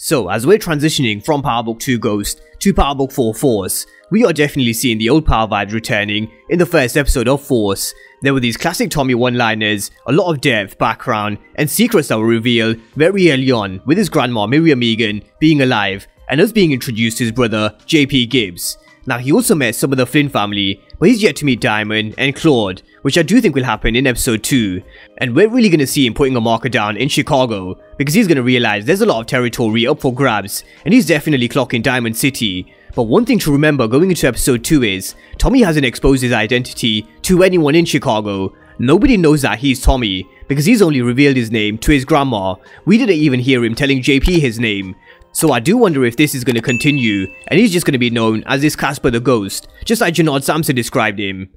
So as we're transitioning from Power Book 2 Ghost to Power Book 4 Force, we are definitely seeing the old power vibes returning in the first episode of Force. There were these classic Tommy one-liners, a lot of depth, background, and secrets that were revealed very early on, with his grandma Miriam Egan being alive and us being introduced to his brother JP Gibbs. Now he also met some of the Flynn family, but he's yet to meet Diamond and Claude, which I do think will happen in episode 2. And we're really going to see him putting a marker down in Chicago, because he's going to realize there's a lot of territory up for grabs, and he's definitely clocking Diamond City. But one thing to remember going into episode 2 is, Tommy hasn't exposed his identity to anyone in Chicago. Nobody knows that he's Tommy, because he's only revealed his name to his grandma. We didn't even hear him telling JP his name. So I do wonder if this is going to continue, and he's just going to be known as this Casper the Ghost, just like Janard Sampson described him.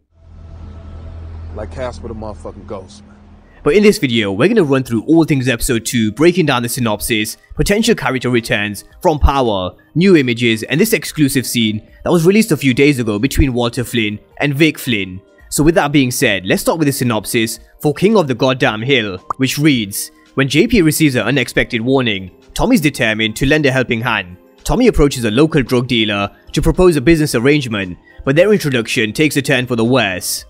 Like Casper the motherfucking Ghost, man. But in this video, we're going to run through all things episode 2, breaking down the synopsis, potential character returns from Power, new images, and this exclusive scene that was released a few days ago between Walter Flynn and Vic Flynn. So with that being said, let's start with the synopsis for King of the Goddamn Hill, which reads, when JP receives an unexpected warning, Tommy's determined to lend a helping hand. Tommy approaches a local drug dealer to propose a business arrangement, but their introduction takes a turn for the worse.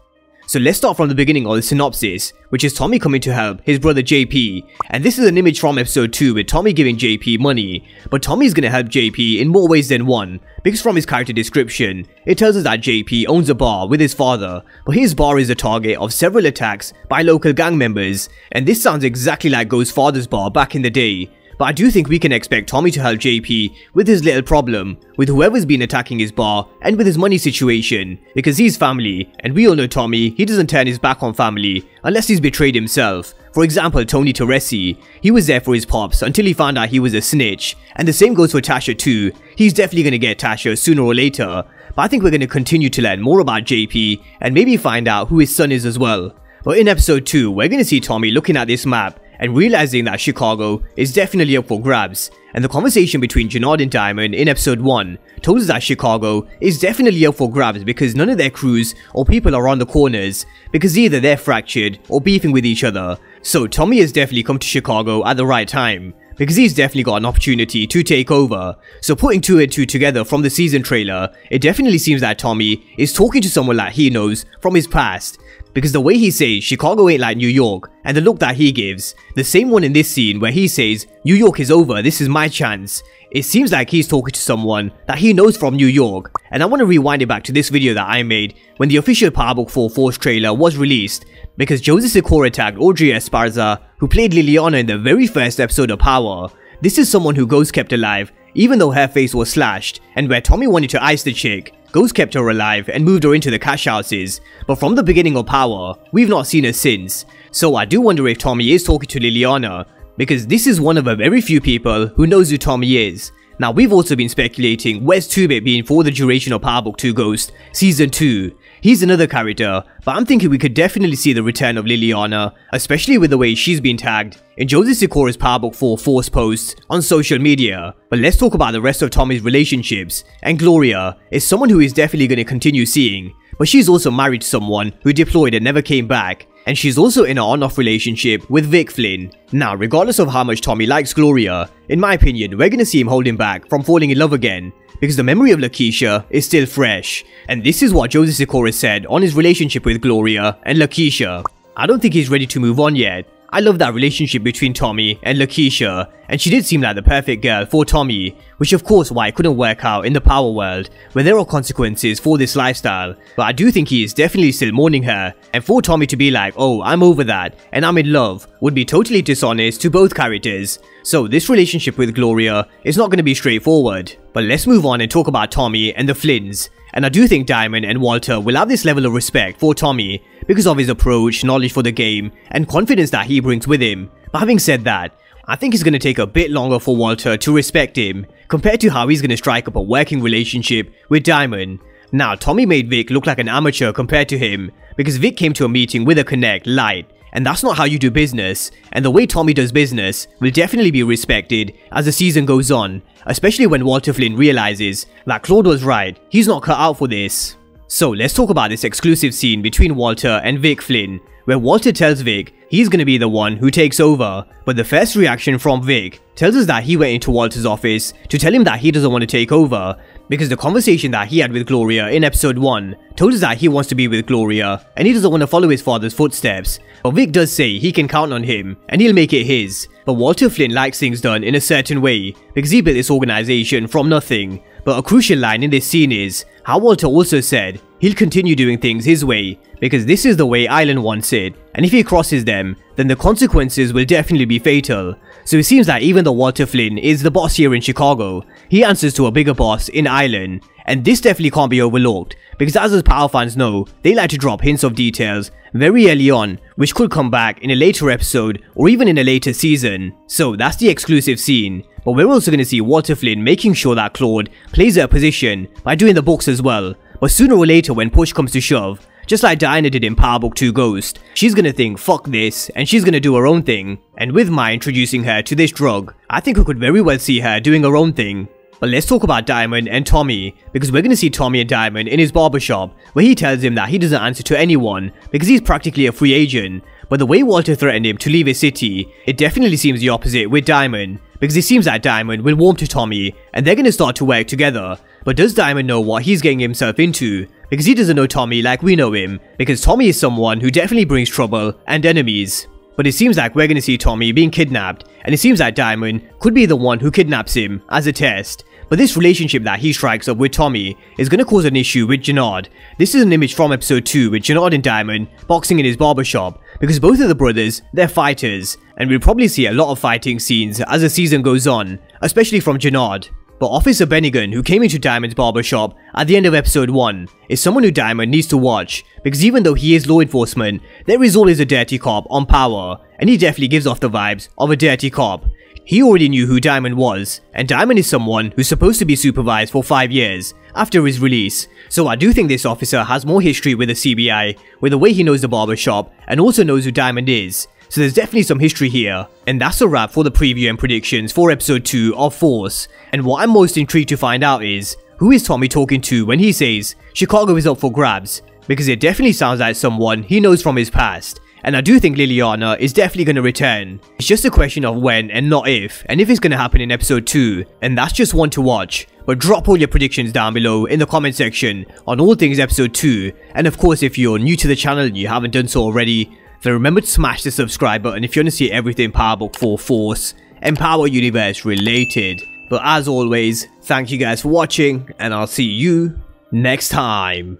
So let's start from the beginning of the synopsis, which is Tommy coming to help his brother JP, and this is an image from episode 2 with Tommy giving JP money, but Tommy's gonna help JP in more ways than one, because from his character description, it tells us that JP owns a bar with his father, but his bar is the target of several attacks by local gang members, and this sounds exactly like Ghost's father's bar back in the day. But I do think we can expect Tommy to help JP with his little problem, with whoever's been attacking his bar and with his money situation, because he's family, and we all know Tommy, he doesn't turn his back on family unless he's betrayed himself. For example, Tony Teresi, he was there for his pops until he found out he was a snitch, and the same goes for Tasha too. He's definitely gonna get Tasha sooner or later, but I think we're gonna continue to learn more about JP and maybe find out who his son is as well. But in episode 2, we're gonna see Tommy looking at this map and realizing that Chicago is definitely up for grabs, and the conversation between Janard and Diamond in episode 1 told us that Chicago is definitely up for grabs because none of their crews or people are on the corners, because either they're fractured or beefing with each other. So Tommy has definitely come to Chicago at the right time, because he's definitely got an opportunity to take over. So putting 2 and 2 together from the season trailer, it definitely seems that Tommy is talking to someone that he knows from his past, because the way he says Chicago ain't like New York, and the look that he gives, the same one in this scene where he says New York is over, this is my chance, it seems like he's talking to someone that he knows from New York. And I want to rewind it back to this video that I made when the official Power Book 4 Force trailer was released, because Joseph Sikora tagged Audrey Esparza, who played Liliana in the very first episode of Power. This is someone who Ghost kept alive even though her face was slashed, and where Tommy wanted to ice the chick, Ghost kept her alive and moved her into the cash houses, but from the beginning of Power, we've not seen her since. So I do wonder if Tommy is talking to Liliana, because this is one of a very few people who knows who Tommy is. Now we've also been speculating where's 2-Bit being for the duration of Power Book 2 Ghost Season 2. He's another character, but I'm thinking we could definitely see the return of Liliana, especially with the way she's been tagged in Joseph Sikora's Power Book 4 Force posts on social media. But let's talk about the rest of Tommy's relationships, and Gloria is someone who is definitely going to continue seeing, but she's also married to someone who deployed and never came back, and she's also in an on-off relationship with Vic Flynn. Now, regardless of how much Tommy likes Gloria, in my opinion, we're gonna see him holding back from falling in love again, because the memory of Lakeisha is still fresh, and this is what Joseph Sikora said on his relationship with Gloria and Lakeisha. I don't think he's ready to move on yet. I love that relationship between Tommy and Lakeisha, and she did seem like the perfect girl for Tommy, which of course why it couldn't work out in the Power world, where there are consequences for this lifestyle. But I do think he is definitely still mourning her, and for Tommy to be like, oh, I'm over that and I'm in love, would be totally dishonest to both characters. So this relationship with Gloria is not going to be straightforward. But let's move on and talk about Tommy and the Flynns. And I do think Diamond and Walter will have this level of respect for Tommy because of his approach, knowledge for the game, and confidence that he brings with him. But having said that, I think it's going to take a bit longer for Walter to respect him, compared to how he's going to strike up a working relationship with Diamond. Now, Tommy made Vic look like an amateur compared to him, because Vic came to a meeting with a Connect light, and that's not how you do business, and the way Tommy does business will definitely be respected as the season goes on, especially when Walter Flynn realizes that Claude was right, he's not cut out for this. So let's talk about this exclusive scene between Walter and Vic Flynn, where Walter tells Vic he's gonna be the one who takes over, but the first reaction from Vic tells us that he went into Walter's office to tell him that he doesn't want to take over, because the conversation that he had with Gloria in episode 1 told us that he wants to be with Gloria and he doesn't want to follow his father's footsteps. But Vic does say he can count on him and he'll make it his. But Walter Flynn likes things done in a certain way because he built this organization from nothing. But a crucial line in this scene is how Walter also said he'll continue doing things his way because this is the way Island wants it, and if he crosses them, then the consequences will definitely be fatal. So it seems that even though Walter Flynn is the boss here in Chicago, he answers to a bigger boss in Island, and this definitely can't be overlooked because as us Power fans know, they like to drop hints of details very early on which could come back in a later episode or even in a later season. So that's the exclusive scene. But we're also going to see Walter Flynn making sure that Claude plays her position by doing the books as well. But sooner or later when push comes to shove, just like Diana did in Power Book 2 Ghost, she's gonna think fuck this and she's gonna do her own thing. And with my introducing her to this drug, I think we could very well see her doing her own thing. But let's talk about Diamond and Tommy, because we're gonna see Tommy and Diamond in his barbershop where he tells him that he doesn't answer to anyone because he's practically a free agent. But the way Walter threatened him to leave his city, it definitely seems the opposite with Diamond, because it seems that Diamond will warm to Tommy and they're gonna start to work together. But does Diamond know what he's getting himself into? Because he doesn't know Tommy like we know him, because Tommy is someone who definitely brings trouble and enemies. But it seems like we're gonna see Tommy being kidnapped, and it seems that Diamond could be the one who kidnaps him as a test. But this relationship that he strikes up with Tommy is gonna cause an issue with Jannard. This is an image from episode 2 with Jannard and Diamond boxing in his barbershop, because both of the brothers, they're fighters, and we'll probably see a lot of fighting scenes as the season goes on, especially from Jannard. But Officer Bennigan, who came into Diamond's barbershop at the end of episode 1, is someone who Diamond needs to watch, because even though he is law enforcement, there is always a dirty cop on Power, and he definitely gives off the vibes of a dirty cop. He already knew who Diamond was, and Diamond is someone who's supposed to be supervised for 5 years after his release. So I do think this officer has more history with the CBI, with the way he knows the barbershop, and also knows who Diamond is. So there's definitely some history here. And that's a wrap for the preview and predictions for episode 2 of Force. And what I'm most intrigued to find out is, who is Tommy talking to when he says Chicago is up for grabs? Because it definitely sounds like someone he knows from his past. And I do think Liliana is definitely going to return. It's just a question of when and not if, and if it's going to happen in episode 2. And that's just one to watch. But drop all your predictions down below in the comment section on all things episode 2. And of course, if you're new to the channel and you haven't done so already, then remember to smash the subscribe button if you want to see everything Power Book 4 Force and Power Universe related. But as always, thank you guys for watching, and I'll see you next time.